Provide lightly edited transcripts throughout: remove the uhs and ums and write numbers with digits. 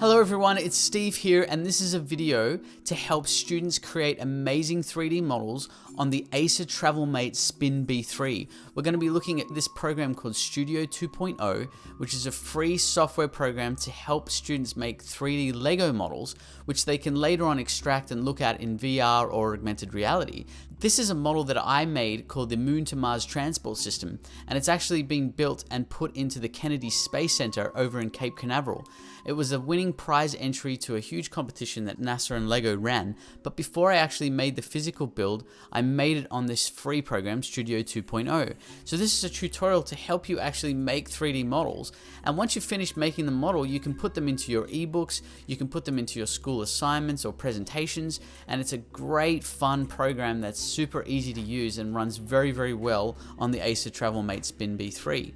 Hello everyone, it's Steve here, and this is a video to help students create amazing 3D models on the Acer Travelmate Spin B3. We're going to be looking at this program called Studio 2.0, which is a free software program to help students make 3D Lego models, which they can later on extract and look at in VR or augmented reality. This is a model that I made called the Moon to Mars Transport System, and it's actually being built and put into the Kennedy Space Center over in Cape Canaveral. It was a winning prize entry to a huge competition that NASA and Lego ran, but before I actually made the physical build, I made it on this free program, Studio 2.0. So this is a tutorial to help you actually make 3D models, and once you finish making the model, you can put them into your ebooks, you can put them into your school assignments or presentations, and it's a great fun program that's super easy to use and runs very, very well on the Acer Travelmate Spin B3.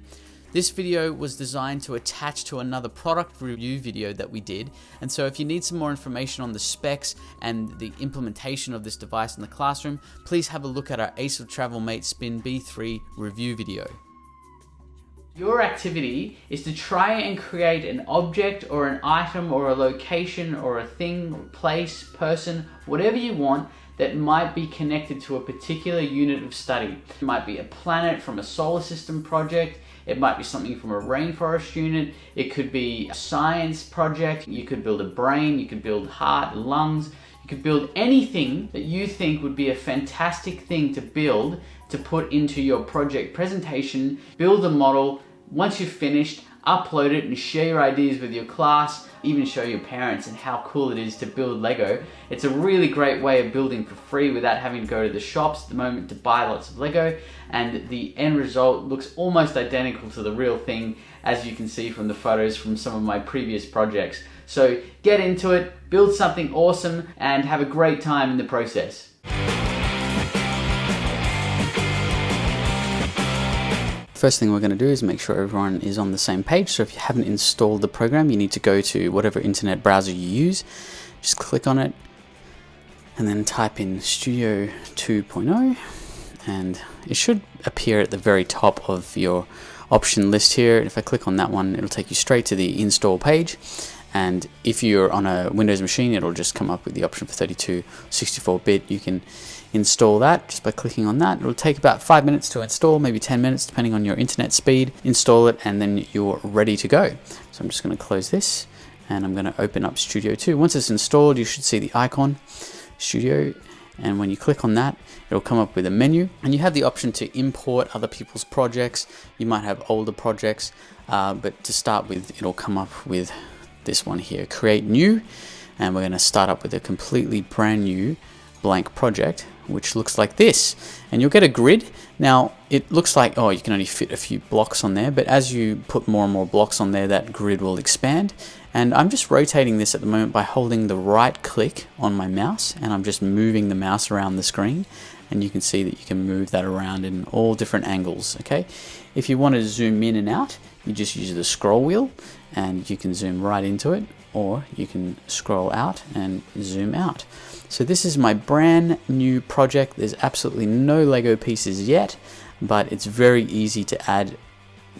This video was designed to attach to another product review video that we did, and so if you need some more information on the specs and the implementation of this device in the classroom, please have a look at our Acer Travelmate Spin B3 review video. Your activity is to try and create an object or an item or a location or a thing, place, person, whatever you want that might be connected to a particular unit of study. It might be a planet from a solar system project, it might be something from a rainforest unit, it could be a science project, you could build a brain, you could build heart, lungs, you could build anything that you think would be a fantastic thing to build to put into your project presentation, build a model. Once you've finished, upload it and share your ideas with your class, even show your parents and how cool it is to build Lego. It's a really great way of building for free without having to go to the shops at the moment to buy lots of Lego, and the end result looks almost identical to the real thing, as you can see from the photos from some of my previous projects. So get into it, build something awesome, and have a great time in the process. First thing we're going to do is make sure everyone is on the same page. So if you haven't installed the program, you need to go to whatever internet browser you use. Just click on it and then type in Studio 2.0, and it should appear at the very top of your option list here. If I click on that one, it'll take you straight to the install page. And if you're on a Windows machine, it'll just come up with the option for 32, 64-bit. You can install that just by clicking on that. It'll take about 5 minutes to install, maybe 10 minutes, depending on your internet speed. Install it, and then you're ready to go. So I'm just going to close this, and I'm going to open up Studio 2. Once it's installed, you should see the icon, Studio, and when you click on that, it'll come up with a menu, and you have the option to import other people's projects. You might have older projects, but to start with, it'll come up with this one here, create new, and we're going to start up with a completely brand new blank project, which looks like this, and you'll get a grid. Now it looks like, oh, you can only fit a few blocks on there, but as you put more and more blocks on there, that grid will expand. And I'm just rotating this at the moment by holding the right click on my mouse, and I'm just moving the mouse around the screen, and you can see that you can move that around in all different angles. Okay, if you want to zoom in and out, you just use the scroll wheel and you can zoom right into it, or you can scroll out and zoom out. So this is my brand new project. There's absolutely no Lego pieces yet, but it's very easy to add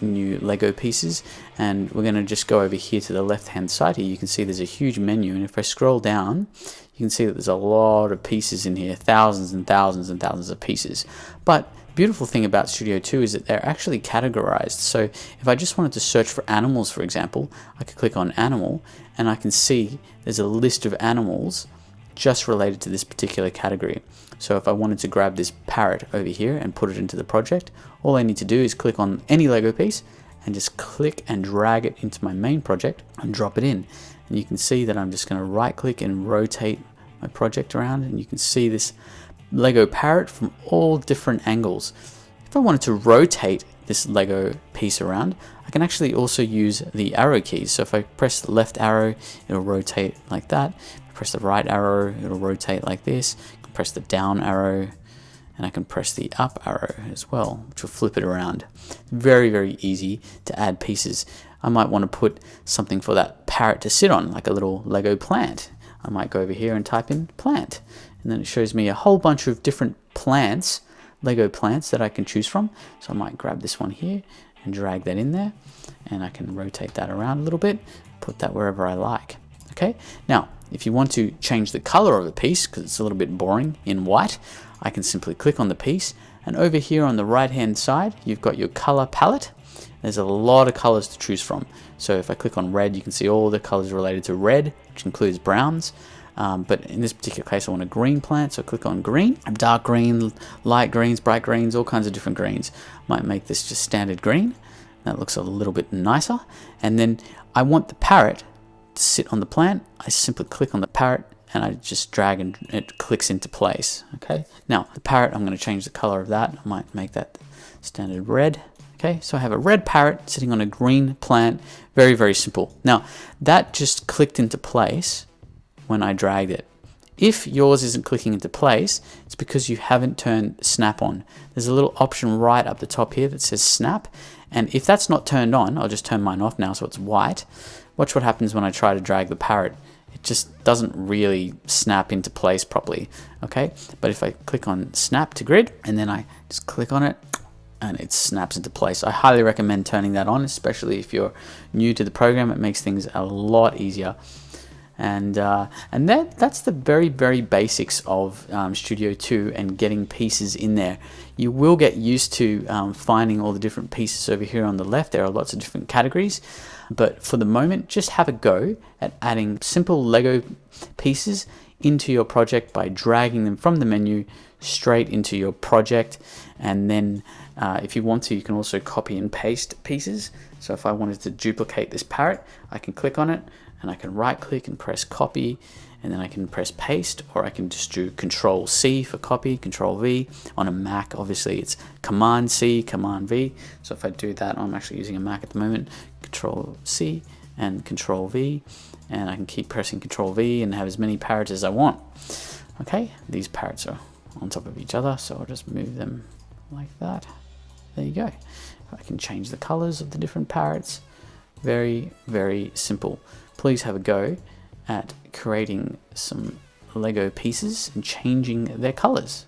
new Lego pieces. And we're going to just go over here to the left hand side here. You can see there's a huge menu, and if I scroll down, you can see that there's a lot of pieces in here, thousands and thousands and thousands of pieces. But beautiful thing about Studio 2 is that they're actually categorized. So if I just wanted to search for animals, for example, I could click on animal, and I can see there's a list of animals just related to this particular category. So if I wanted to grab this parrot over here and put it into the project, all I need to do is click on any Lego piece and just click and drag it into my main project and drop it in. And you can see that I'm just going to right click and rotate my project around, and you can see this Lego parrot from all different angles. If I wanted to rotate this Lego piece around, I can actually also use the arrow keys. So if I press the left arrow, it'll rotate like that. If I press the right arrow, it'll rotate like this. I can press the down arrow, and I can press the up arrow as well, which will flip it around. Very, very easy to add pieces. I might want to put something for that parrot to sit on, like a little Lego plant. I might go over here and type in plant, and then it shows me a whole bunch of different plants, Lego plants that I can choose from. So I might grab this one here and drag that in there, and I can rotate that around a little bit, put that wherever I like. Okay, now if you want to change the color of the piece, because it's a little bit boring in white, I can simply click on the piece, and over here on the right hand side you've got your color palette. There's a lot of colors to choose from. So if I click on red, you can see all the colors related to red, which includes browns. But in this particular case, I want a green plant, so click on green. Dark green, light greens, bright greens, all kinds of different greens. Might make this just standard green. That looks a little bit nicer. And then I want the parrot to sit on the plant. I simply click on the parrot and I just drag and it clicks into place. Okay. Now the parrot, I'm going to change the color of that. I might make that standard red. Okay, so I have a red parrot sitting on a green plant. Very, very simple. Now, that just clicked into place when I dragged it. If yours isn't clicking into place, it's because you haven't turned snap on. There's a little option right up the top here that says snap. And if that's not turned on, I'll just turn mine off now so it's white. Watch what happens when I try to drag the parrot. It just doesn't really snap into place properly. Okay, but if I click on snap to grid and then I just click on it, and it snaps into place. I highly recommend turning that on, especially if you're new to the program. It makes things a lot easier. And that's the very, very basics of Studio 2 and getting pieces in there. You will get used to finding all the different pieces over here on the left. There are lots of different categories. But for the moment, just have a go at adding simple Lego pieces into your project by dragging them from the menu straight into your project. And then if you want to, you can also copy and paste pieces. So if I wanted to duplicate this parrot, I can click on it and I can right click and press copy, and then I can press paste, or I can just do Control C for copy, Control V. On a Mac, obviously it's Command C, Command V. So if I do that, I'm actually using a Mac at the moment, Control C and Control V, and I can keep pressing Control V and have as many parrots as I want. Okay, these parrots are on top of each other, so I'll just move them like that. There you go. I can change the colors of the different parrots. Very, very simple. Please have a go at creating some Lego pieces and changing their colors.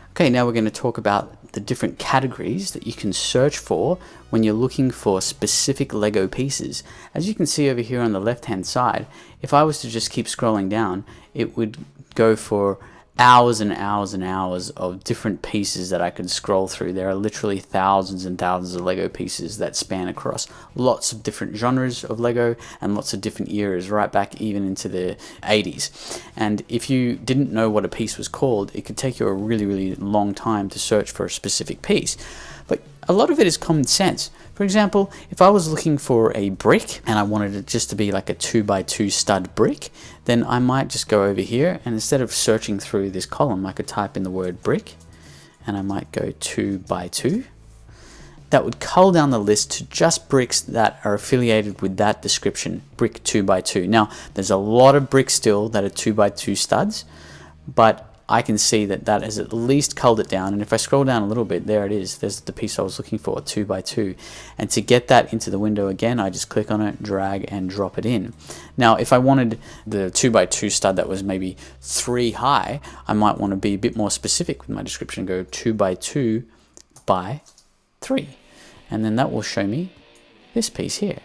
Okay, now we're going to talk about the different categories that you can search for when you're looking for specific Lego pieces. As you can see over here on the left hand side, if I was to just keep scrolling down, it would go for hours and hours and hours of different pieces that I could scroll through. There are literally thousands and thousands of Lego pieces that span across lots of different genres of Lego and lots of different eras, right back even into the 80s. And if you didn't know what a piece was called, it could take you a really, really long time to search for a specific piece. But a lot of it is common sense. For example, if I was looking for a brick and I wanted it just to be like a 2x2 stud brick, then I might just go over here, and instead of searching through this column, I could type in the word brick and I might go 2x2. That would cull down the list to just bricks that are affiliated with that description, brick 2x2. Now, there's a lot of bricks still that are 2x2 studs, but I can see that that has at least culled it down. And if I scroll down a little bit, there it is. There's the piece I was looking for, 2x2. And to get that into the window again, I just click on it, drag and drop it in. Now, if I wanted the 2x2 stud that was maybe 3 high, I might want to be a bit more specific with my description, go 2x2 by 3. And then that will show me this piece here.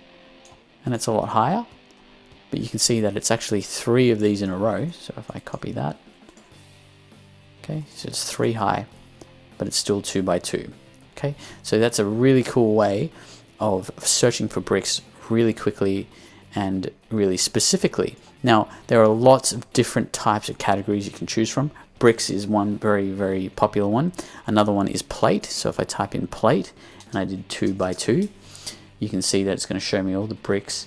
And it's a lot higher, but you can see that it's actually 3 of these in a row. So if I copy that, okay, so it's 3 high, but it's still 2x2. Okay, so that's a really cool way of searching for bricks really quickly and really specifically. Now, there are lots of different types of categories you can choose from. Bricks is one very, very popular one. Another one is plate. So if I type in plate and I did 2x2, you can see that it's going to show me all the bricks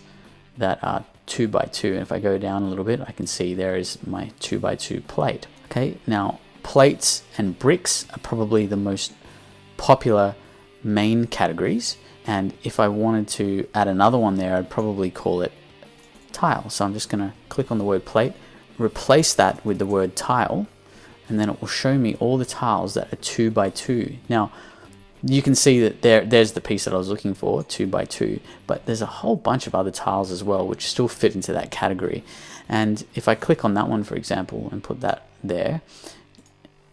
that are 2x2. And if I go down a little bit, I can see there is my 2x2 plate. Okay, now plates and bricks are probably the most popular main categories, and if I wanted to add another one there, I'd probably call it tile. So I'm just going to click on the word plate, replace that with the word tile, and then it will show me all the tiles that are 2x2. Now you can see that there's the piece that I was looking for, 2x2, but there's a whole bunch of other tiles as well which still fit into that category. And if I click on that one, for example, and put that there,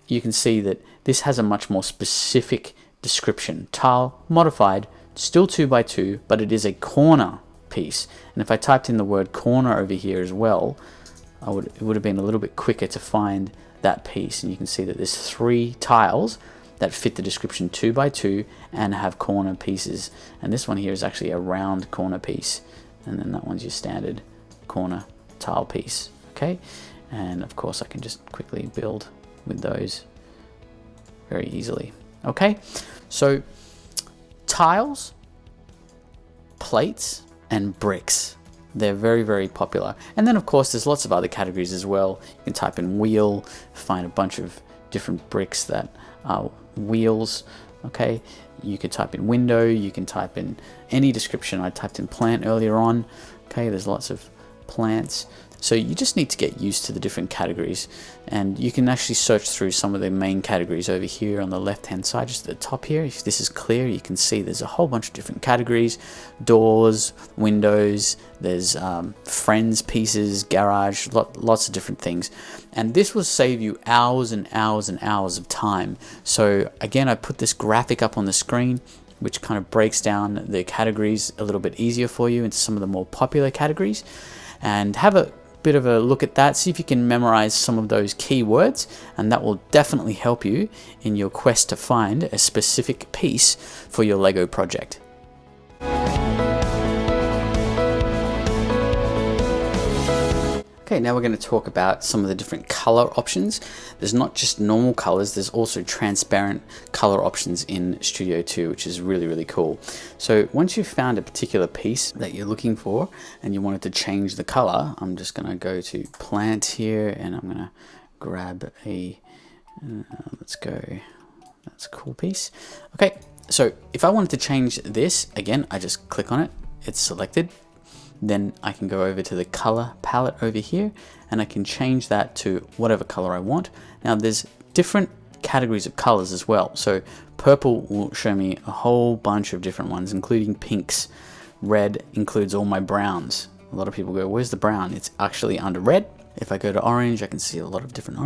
you can see that this has a much more specific description. Tile, modified, still 2 by 2, but it is a corner piece. And if I typed in the word corner over here as well, it would have been a little bit quicker to find that piece. And you can see that there's 3 tiles that fit the description 2 by 2 and have corner pieces. And this one here is actually a round corner piece. And then that one's your standard corner tile piece. Okay. And of course I can just quickly build with those very easily. Okay. So tiles, plates, and bricks. They're very, very popular. And then of course there's lots of other categories as well. You can type in wheel, find a bunch of different bricks that are wheels. Okay, you could type in window, you can type in any description. I typed in plant earlier on. Okay, there's lots of plants. So you just need to get used to the different categories, and you can actually search through some of the main categories over here on the left hand side, just at the top here. If this is clear, you can see there's a whole bunch of different categories: doors, windows, there's friends pieces, garage, lots of different things. And this will save you hours and hours and hours of time. So again, I put this graphic up on the screen which kind of breaks down the categories a little bit easier for you into some of the more popular categories, and have a bit of a look at that. See if you can memorize some of those keywords, and that will definitely help you in your quest to find a specific piece for your Lego project. Okay, now we're going to talk about some of the different color options. There's not just normal colors, there's also transparent color options in Studio 2, which is really, really cool. So once you've found a particular piece that you're looking for and you wanted to change the color, I'm just going to go to plant here and I'm going to grab a, let's go, that's a cool piece. Okay, so if I wanted to change this, again, I just click on it, it's selected. Then I can go over to the color palette over here and I can change that to whatever color I want. Now there's different categories of colors as well. So purple will show me a whole bunch of different ones, including pinks. Red includes all my browns. A lot of people go, where's the brown? It's actually under red. If I go to orange, I can see a lot of different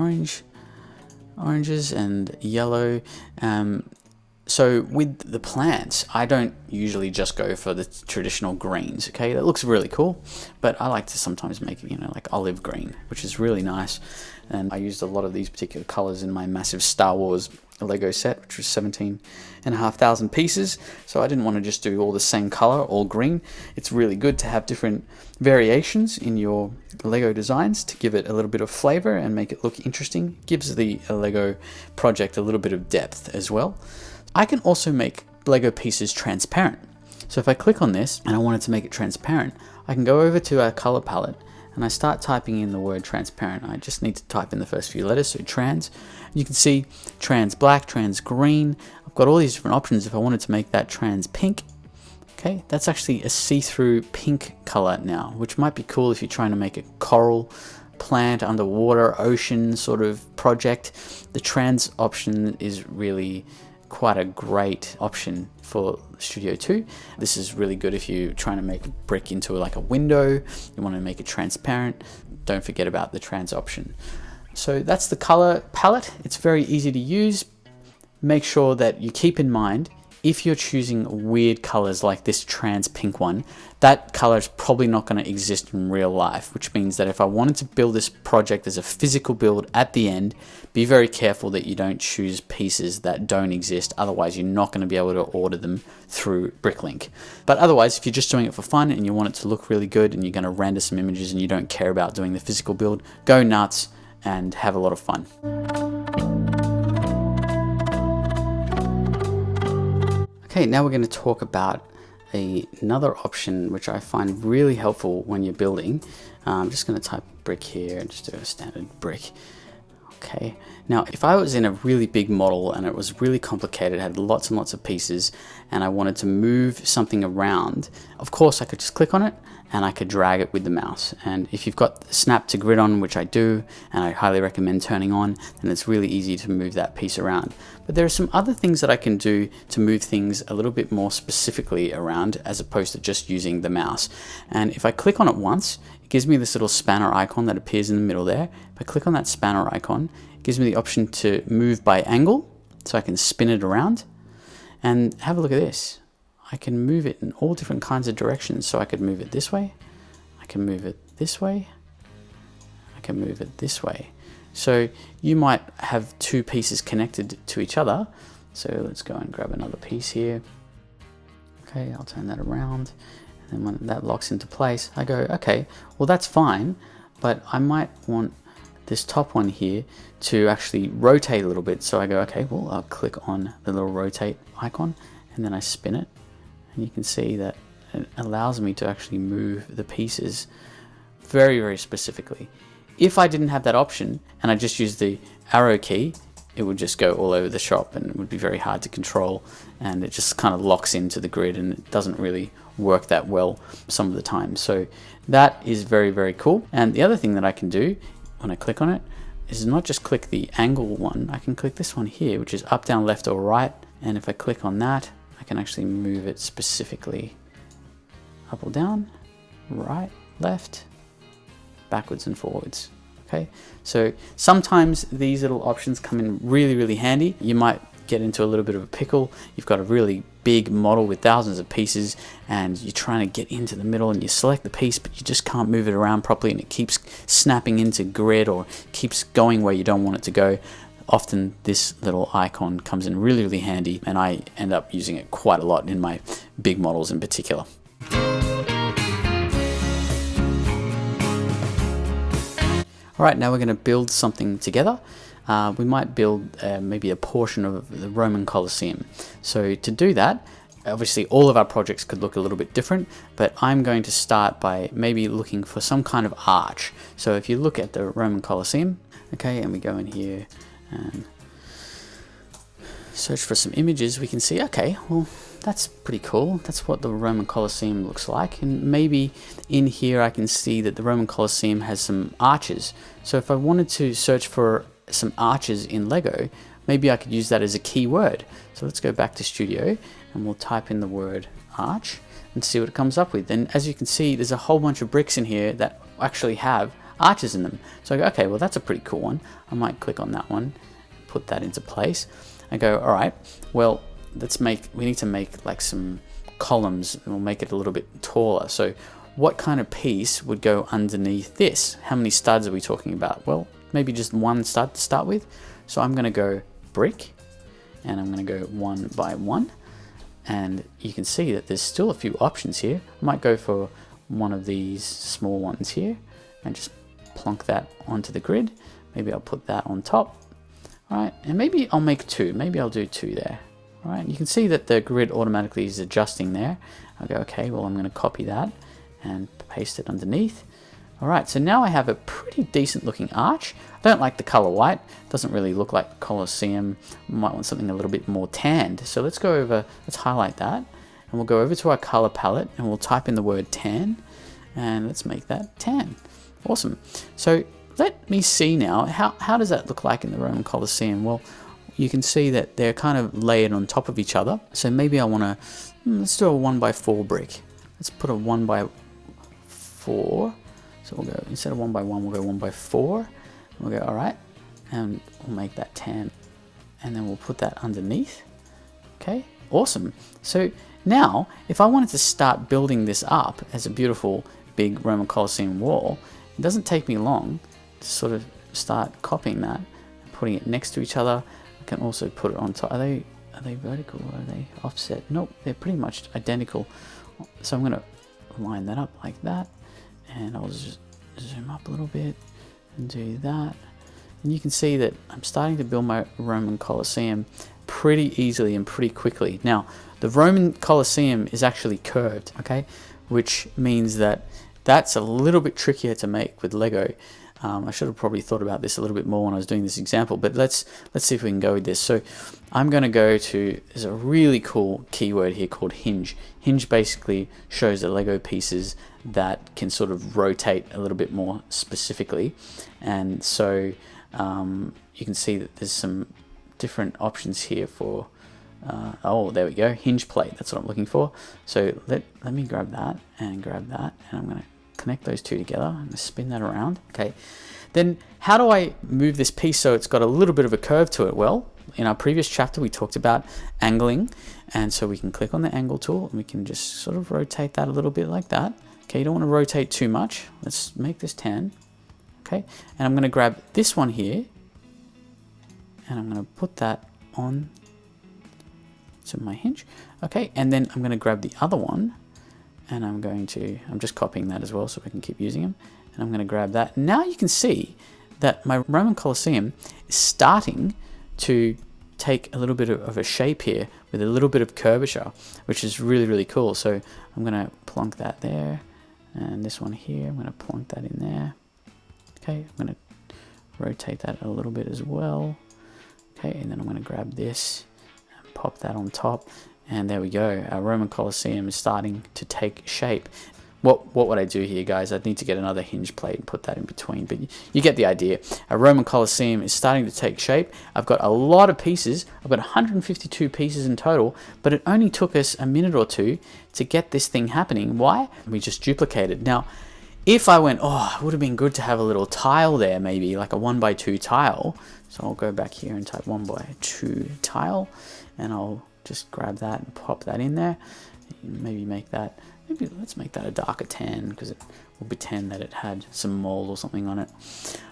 oranges and yellow. So with the plants, I don't usually just go for the traditional greens, okay? That looks really cool, but I like to sometimes make it, you know, like olive green, which is really nice. And I used a lot of these particular colors in my massive Star Wars Lego set, which was 17,500 pieces. So I didn't want to just do all the same color, all green. It's really good to have different variations in your Lego designs to give it a little bit of flavor and make it look interesting. Gives the Lego project a little bit of depth as well. I can also make Lego pieces transparent. So if I click on this and I wanted to make it transparent, I can go over to our color palette and I start typing in the word transparent. I just need to type in the first few letters, so trans. You can see trans black, trans green. I've got all these different options. If I wanted to make that trans pink, okay, that's actually a see-through pink color now, which might be cool if you're trying to make a coral plant, underwater, ocean sort of project. The trans option is really quite a great option for Studio 2. This is really good if you're trying to make a brick into like a window, you want to make it transparent. Don't forget about the trans option. So that's the color palette. It's very easy to use. Make sure that you keep in mind, if you're choosing weird colors like this trans pink one, that color is probably not going to exist in real life, which means that if I wanted to build this project as a physical build at the end, be very careful that you don't choose pieces that don't exist. Otherwise, you're not going to be able to order them through Bricklink. But otherwise, if you're just doing it for fun and you want it to look really good and you're going to render some images and you don't care about doing the physical build, go nuts and have a lot of fun. Okay, now we're going to talk about another option which I find really helpful when you're building. I'm just going to type brick here and just do a standard brick. Okay, now if I was in a really big model and it was really complicated, had lots and lots of pieces, and I wanted to move something around, of course I could just click on it and I could drag it with the mouse. And if you've got snap to grid on, which I do, and I highly recommend turning on, then it's really easy to move that piece around. But there are some other things that I can do to move things a little bit more specifically around as opposed to just using the mouse. And if I click on it once, it gives me this little spanner icon that appears in the middle there. If I click on that spanner icon, it gives me the option to move by angle, so I can spin it around. And have a look at this. I can move it in all different kinds of directions. So I could move it this way, I can move it this way, I can move it this way. So you might have two pieces connected to each other. So let's go and grab another piece here. Okay, I'll turn that around. And then when that locks into place, I go, okay, well that's fine, but I might want this top one here to actually rotate a little bit. So I go, okay, well I'll click on the little rotate icon and then I spin it. And you can see that it allows me to actually move the pieces very, very specifically. If I didn't have that option and I just used the arrow key, it would just go all over the shop and it would be very hard to control, and it just kind of locks into the grid and it doesn't really work that well some of the time. So that is very, very cool. And the other thing that I can do when I click on it is not just click the angle one, I can click this one here, which is up, down, left, or right. And if I click on that, I can actually move it specifically up or down, right, left, backwards and forwards. Okay, so sometimes these little options come in really, really handy. You might get into a little bit of a pickle. You've got a really big model with thousands of pieces and you're trying to get into the middle and you select the piece, but you just can't move it around properly and it keeps snapping into grid or keeps going where you don't want it to go. Often this little icon comes in really, really handy, and I end up using it quite a lot in my big models in particular. All right, now we're going to build something together. We might build maybe a portion of the Roman Colosseum. So to do that, obviously all of our projects could look a little bit different, but I'm going to start by maybe looking for some kind of arch. So if you look at the Roman Colosseum, okay, and we go in here and search for some images, we can see, okay, well, that's pretty cool. That's what the Roman Colosseum looks like. And maybe in here I can see that the Roman Colosseum has some arches. So if I wanted to search for some arches in Lego, maybe I could use that as a keyword. So let's go back to Studio and we'll type in the word arch and see what it comes up with. And as you can see, there's a whole bunch of bricks in here that actually have arches in them. So I go, okay, well that's a pretty cool one. I might click on that one, put that into place. I go, all right, well, we need to make like some columns and we'll make it a little bit taller. So what kind of piece would go underneath this? How many studs are we talking about? Well, maybe just one stud to start with. So I'm going to go brick and I'm going to go 1 by 1. And you can see that there's still a few options here. I might go for one of these small ones here and just plonk that onto the grid. Maybe I'll put that on top. All right, and maybe I'll make 2. Maybe I'll do 2 there. All right, you can see that the grid automatically is adjusting there. I'll go, okay, well, I'm going to copy that and paste it underneath. All right, so now I have a pretty decent looking arch. I don't like the color white. It doesn't really look like Colosseum. We might want something a little bit more tanned. So let's go over, let's highlight that. And we'll go over to our color palette and we'll type in the word tan. And let's make that tan. Awesome. So let me see now, how does that look like in the Roman Colosseum? Well, you can see that they're kind of layered on top of each other. So maybe I want to, let's do a 1 by 4 brick. Let's put a 1 by 4. So we'll go, instead of 1 by 1, we'll go 1 by 4. We'll go, all right, and we'll make that tan. And then we'll put that underneath. Okay, awesome. So now, if I wanted to start building this up as a beautiful big Roman Colosseum wall, it doesn't take me long to sort of start copying that and putting it next to each other. I can also put it on top. Are they vertical or are they offset? Nope, they're pretty much identical. So I'm going to line that up like that, and I'll just zoom up a little bit and do that. And you can see that I'm starting to build my Roman Colosseum pretty easily and pretty quickly. Now, the Roman Colosseum is actually curved, okay? Which means that that's a little bit trickier to make with Lego. I should have probably thought about this a little bit more when I was doing this example, but let's see if we can go with this. So I'm going to go to, there's a really cool keyword here called hinge. Hinge basically shows the Lego pieces that can sort of rotate a little bit more specifically. And so you can see that there's some different options here for, oh, there we go, hinge plate, that's what I'm looking for. So let me grab that, and I'm going to connect those two together. I'm going to spin that around. Okay, then how do I move this piece so it's got a little bit of a curve to it? Well, in our previous chapter, we talked about angling, and so we can click on the angle tool and we can just sort of rotate that a little bit like that. Okay, you don't want to rotate too much. Let's make this 10. Okay, and I'm going to grab this one here and I'm going to put that on to my hinge. Okay, and then I'm going to grab the other one and I'm just copying that as well so we can keep using them. And I'm going to grab that. Now you can see that my Roman Colosseum is starting to take a little bit of a shape here with a little bit of curvature, which is really, really cool. So I'm going to plonk that there, and this one here, I'm going to plonk that in there. Okay, I'm going to rotate that a little bit as well. Okay, and then I'm going to grab this and pop that on top, and there we go. Our Roman Colosseum is starting to take shape. What would I do here, guys? I'd need to get another hinge plate and put that in between, but you get the idea. A Roman Colosseum is starting to take shape. I've got a lot of pieces. I've got 152 pieces in total, but it only took us a minute or two to get this thing happening. Why? We just duplicated. Now, if I went, oh, it would have been good to have a little tile there, maybe like a 1x2 tile. So I'll go back here and type 1x2 tile, and I'll just grab that and pop that in there. Maybe let's make that a darker tan, because it will pretend that it had some mold or something on it.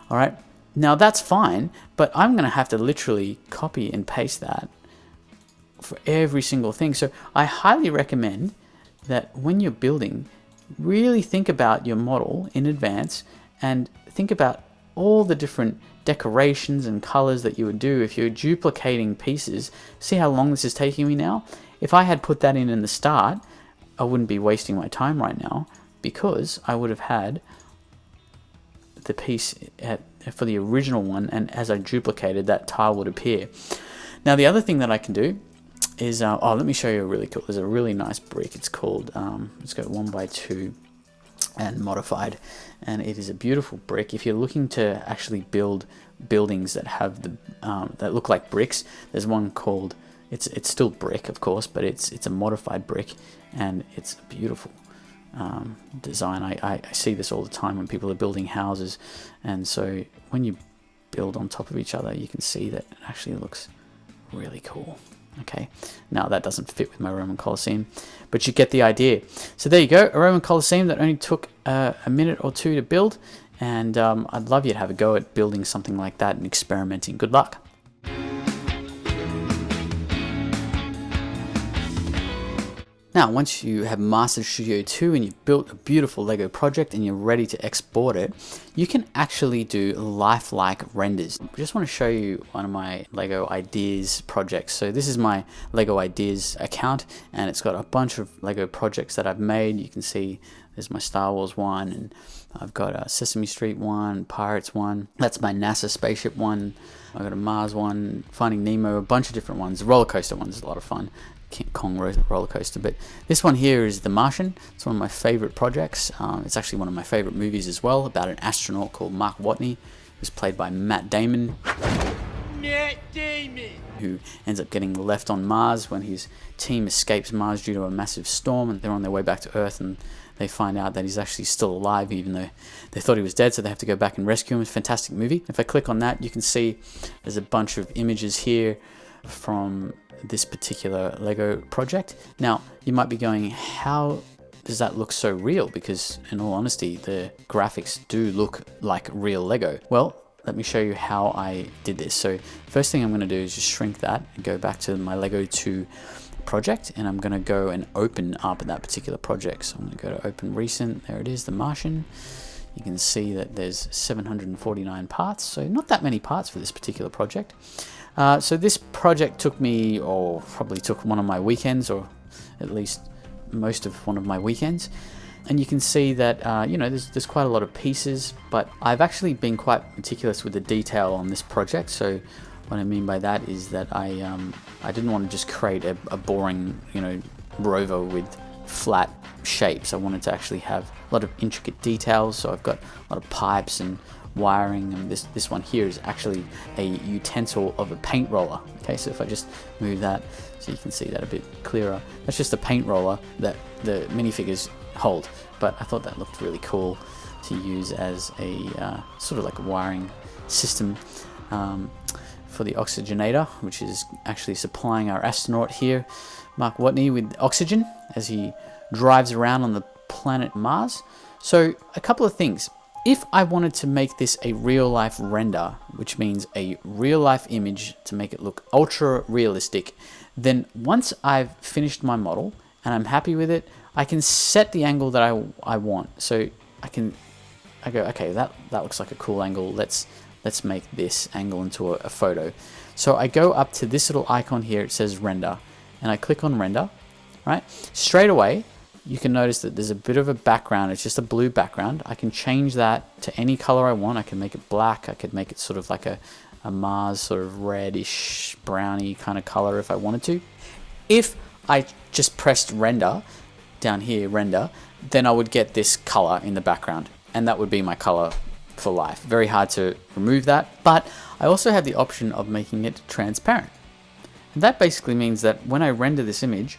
All right, now that's fine, but I'm going to have to literally copy and paste that for every single thing. So I highly recommend that when you're building, really think about your model in advance and think about all the different decorations and colors that you would do if you're duplicating pieces. See how long this is taking me now? If I had put that in the start, I wouldn't be wasting my time right now, because I would have had the piece for the original one, and as I duplicated, that tile would appear. Now the other thing that I can do is, let me show you a really cool, there's a really nice brick. It's called, let's go 1x2 and modified, and it is a beautiful brick. If you're looking to actually build buildings that have that look like bricks, there's one called, it's still brick, of course, but it's a modified brick, and it's a beautiful design. I see this all the time when people are building houses, and so when you build on top of each other, you can see that it actually looks really cool. Okay, now that doesn't fit with my Roman Colosseum, but you get the idea. So there you go, a Roman Colosseum that only took a minute or two to build, and I'd love you to have a go at building something like that and experimenting. Good luck. Now, once you have mastered Studio 2 and you've built a beautiful Lego project and you're ready to export it, you can actually do lifelike renders. I just want to show you one of my Lego Ideas projects. So this is my Lego Ideas account, and it's got a bunch of Lego projects that I've made. You can see there's my Star Wars one, and I've got a Sesame Street one, Pirates one. That's my NASA spaceship one. I've got a Mars one, Finding Nemo, a bunch of different ones. The roller coaster one is a lot of fun. King Kong roller coaster, but this one here is The Martian. It's one of my favorite projects. It's actually one of my favorite movies as well, about an astronaut called Mark Watney, who's played by Matt Damon, who ends up getting left on Mars when his team escapes Mars due to a massive storm, and they're on their way back to Earth, and they find out that he's actually still alive, even though they thought he was dead, so they have to go back and rescue him. It's a fantastic movie. If I click on that, you can see there's a bunch of images here from this particular Lego project. Now, you might be going, how does that look so real? Because in all honesty, the graphics do look like real Lego. Well, let me show you how I did this. So first thing I'm going to do is just shrink that and go back to my Lego 2 project, and I'm going to go and open up that particular project. So I'm going to go to open recent. There it is, The Martian. You can see that there's 749 parts, so not that many parts for this particular project. So this project took me, or probably took one of my weekends, or at least most of one of my weekends. And you can see that, there's quite a lot of pieces, but I've actually been quite meticulous with the detail on this project. So what I mean by that is that I didn't want to just create a boring, rover with flat shapes. I wanted to actually have a lot of intricate details. So I've got a lot of pipes and wiring, and this one here is actually a utensil of a paint roller. Okay, so if I just move that so you can see that a bit clearer, that's just a paint roller that the minifigures hold, but I thought that looked really cool to use as a sort of like a wiring system for the oxygenator, which is actually supplying our astronaut here, Mark Watney, with oxygen as he drives around on the planet Mars. So a couple of things. If I wanted to make this a real-life render, which means a real-life image to make it look ultra realistic, then once I've finished my model and I'm happy with it, I can set the angle that I want. So I go, okay, that looks like a cool angle. Let's make this angle into a photo. So I go up to this little icon here. It says render, and I click on render. Right, straight away you can notice that there's a bit of a background. It's just a blue background. I can change that to any color I want. I can make it black. I could make it sort of like a Mars sort of reddish browny kind of color if I wanted to. If I just pressed render down here, render, then I would get this color in the background, and that would be my color for life. Very hard to remove that, but I also have the option of making it transparent. And that basically means that when I render this image,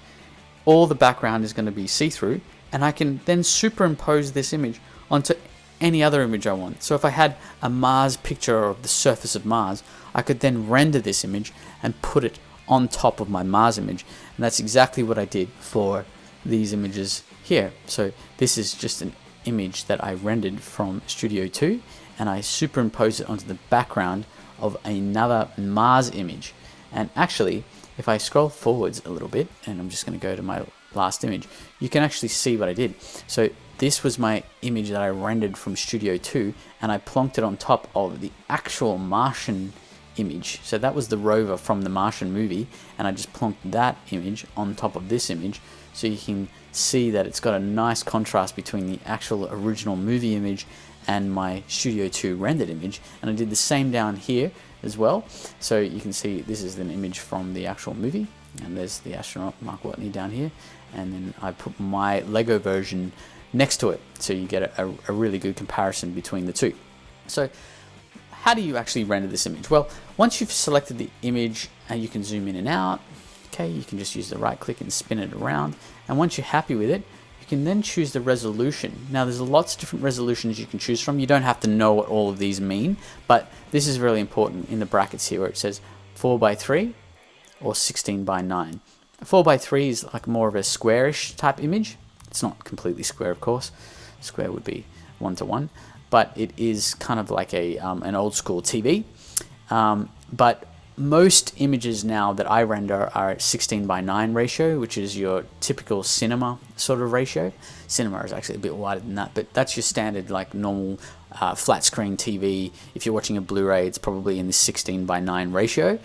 all the background is going to be see-through, and I can then superimpose this image onto any other image I want. So if I had a Mars picture of the surface of Mars, I could then render this image and put it on top of my Mars image. And that's exactly what I did for these images here. So this is just an image that I rendered from Studio 2, and I superimpose it onto the background of another Mars image. And actually, if I scroll forwards a little bit, and I'm just going to go to my last image, you can actually see what I did. So this was my image that I rendered from Studio 2, and I plonked it on top of the actual Martian image. So that was the rover from the Martian movie, and I just plonked that image on top of this image, so you can see that it's got a nice contrast between the actual original movie image and my Studio 2 rendered image. And I did the same down here as well. So you can see this is an image from the actual movie, and there's the astronaut Mark Watney down here, and then I put my Lego version next to it, so you get a really good comparison between the two. So how do you actually render this image? Well, once you've selected the image, you can zoom in and out. Okay, you can just use the right click and spin it around, and once you're happy with it, you can then choose the resolution. Now there's lots of different resolutions you can choose from. You don't have to know what all of these mean, but this is really important in the brackets here where it says 4:3 or 16:9. 4:3 is like more of a squarish type image. It's not completely square, of course. Square would be 1:1, but it is kind of like an old school TV. But most images now that I render are at 16:9 ratio, which is your typical cinema sort of ratio. Cinema is actually a bit wider than that, but that's your standard like normal flat screen TV. If you're watching a Blu-ray, it's probably in the 16:9 ratio.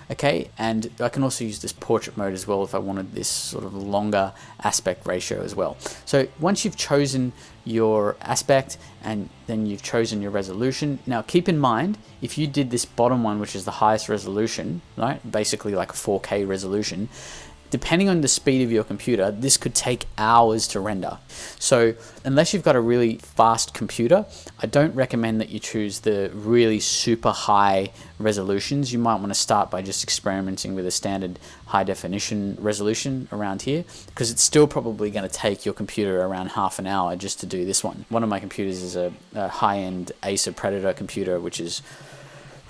Okay, and I can also use this portrait mode as well if I wanted this sort of longer aspect ratio as well. So once you've chosen your aspect and then you've chosen your resolution, now keep in mind, if you did this bottom one, which is the highest resolution, right, basically like a 4K resolution, depending on the speed of your computer, this could take hours to render. So unless you've got a really fast computer, I don't recommend that you choose the really super high resolutions. You might want to start by just experimenting with a standard high definition resolution around here, because it's still probably going to take your computer around half an hour just to do this one. One of my computers is a high-end Acer Predator computer, which is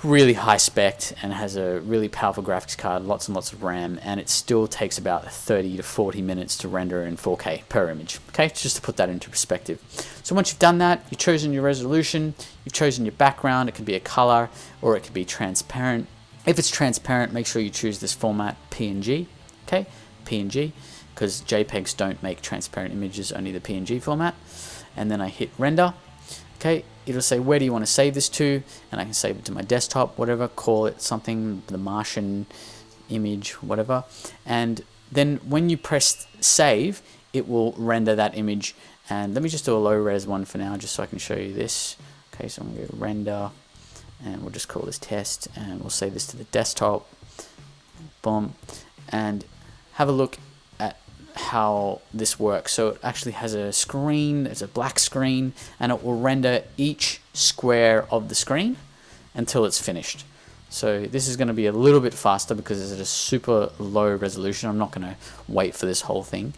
really high spec and has a really powerful graphics card, lots and lots of RAM, and it still takes about 30 to 40 minutes to render in 4K per image. Okay, just to put that into perspective. So once you've done that, you've chosen your resolution, you've chosen your background. It can be a color or it can be transparent. If it's transparent, make sure you choose this format PNG. Okay, PNG, because JPEGs don't make transparent images, only the PNG format. And then I hit render. Okay, it'll say, where do you want to save this to? And I can save it to my desktop, whatever, call it something, the Martian image, whatever. And then when you press save, it will render that image. And let me just do a low res one for now, just so I can show you this. Okay, so I'm going to go render, and we'll just call this test, and we'll save this to the desktop. Boom. And have a look at how this works. So it actually has a screen, it's a black screen, and it will render each square of the screen until it's finished. So this is going to be a little bit faster because it's at a super low resolution. I'm not going to wait for this whole thing.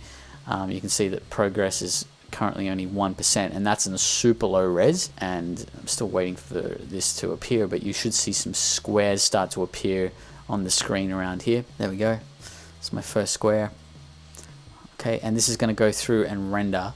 You can see that progress is currently only 1%, and that's in a super low res, and I'm still waiting for this to appear, but you should see some squares start to appear on the screen around here. There we go. It's my first square. Okay, and this is going to go through and render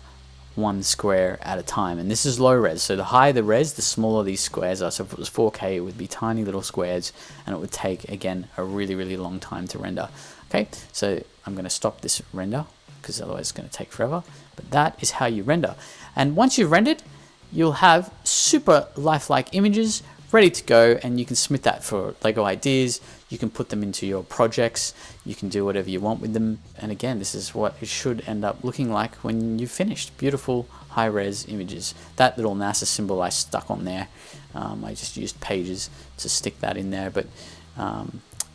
one square at a time, and this is low res, so the higher the res, the smaller these squares are. So if it was 4K, it would be tiny little squares, and it would take, again, a really long time to render. Okay, so I'm going to stop this render because otherwise it's going to take forever, but that is how you render. And once you've rendered, you'll have super lifelike images ready to go, and you can submit that for Lego ideas. You can put them into your projects, you can do whatever you want with them, and again, this is what it should end up looking like when you've finished. Beautiful high-res images. That little NASA symbol I stuck on there, I just used pages to stick that in there, but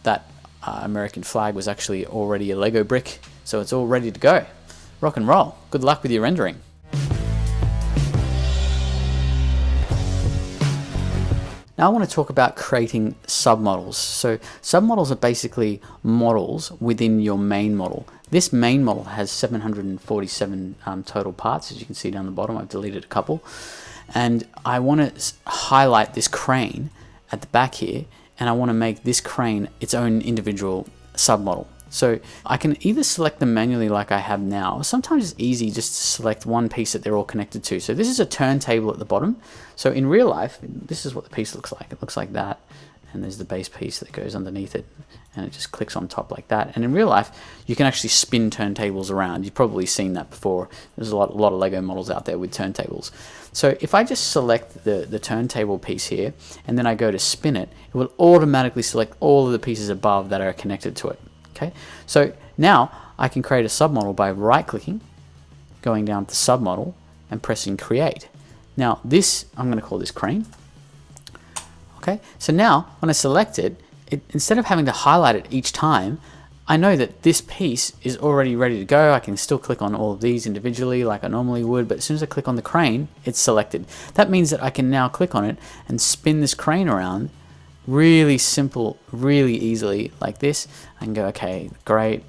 that American flag was actually already a Lego brick, so it's all ready to go. Rock and roll. Good luck with your rendering. Now I want to talk about creating submodels. So submodels are basically models within your main model. This main model has 747 total parts, as you can see down the bottom. I've deleted a couple. And I want to highlight this crane at the back here, and I want to make this crane its own individual submodel. So I can either select them manually like I have now, or sometimes it's easy just to select one piece that they're all connected to. So this is a turntable at the bottom. So in real life, this is what the piece looks like. It looks like that, and there's the base piece that goes underneath it, and it just clicks on top like that. And in real life, you can actually spin turntables around. You've probably seen that before. There's a lot of Lego models out there with turntables. So if I just select the turntable piece here, and then I go to spin it, it will automatically select all of the pieces above that are connected to it. Okay, so now I can create a submodel by right-clicking, going down to submodel, and pressing create. Now this, I'm going to call this crane. Okay, so now when I select it, instead of having to highlight it each time, I know that this piece is already ready to go. I can still click on all of these individually like I normally would, but as soon as I click on the crane, it's selected. That means that I can now click on it and spin this crane around really simple, really easily like this. I can go, okay, great,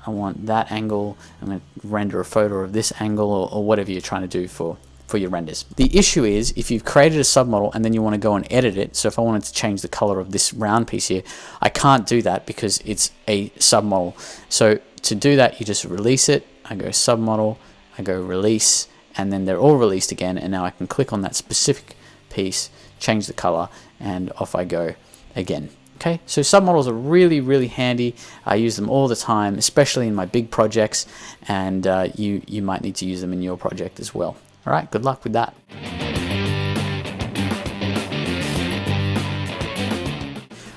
I want that angle. I'm going to render a photo of this angle, or whatever you're trying to do for your renders. The issue is if you've created a submodel and then you want to go and edit it. So if I wanted to change the color of this round piece here, I can't do that because it's a submodel. So to do that, you just release it. I go submodel, I go release, and then they're all released again. And now I can click on that specific piece, change the color, and off I go again. Okay, so submodels are really handy. I use them all the time, especially in my big projects, and you might need to use them in your project as well. All right, good luck with that.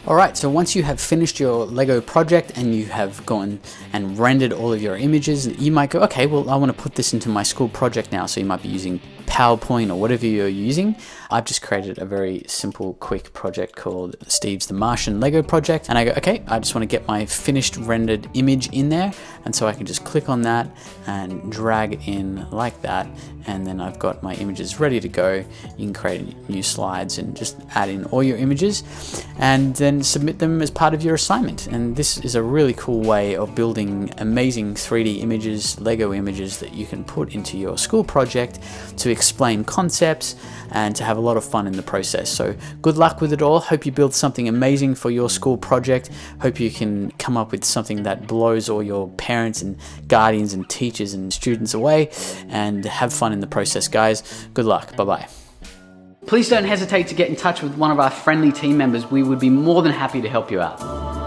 Alright, so once you have finished your Lego project and you have gone and rendered all of your images, you might go, okay, well, I want to put this into my school project now. So you might be using PowerPoint or whatever you're using. I've just created a very simple, quick project called Steve's The Martian Lego Project. And I go, okay, I just want to get my finished rendered image in there. And so I can just click on that and drag in like that. And then I've got my images ready to go. You can create new slides and just add in all your images and then submit them as part of your assignment. And this is a really cool way of building amazing 3D images, Lego images that you can put into your school project to explain concepts and to have a lot of fun in the process. So good luck with it all. Hope you build something amazing for your school project. Hope you can come up with something that blows all your parents and guardians and teachers and students away, and have fun in the process, guys. Good luck. Bye-bye. Please don't hesitate to get in touch with one of our friendly team members. We would be more than happy to help you out.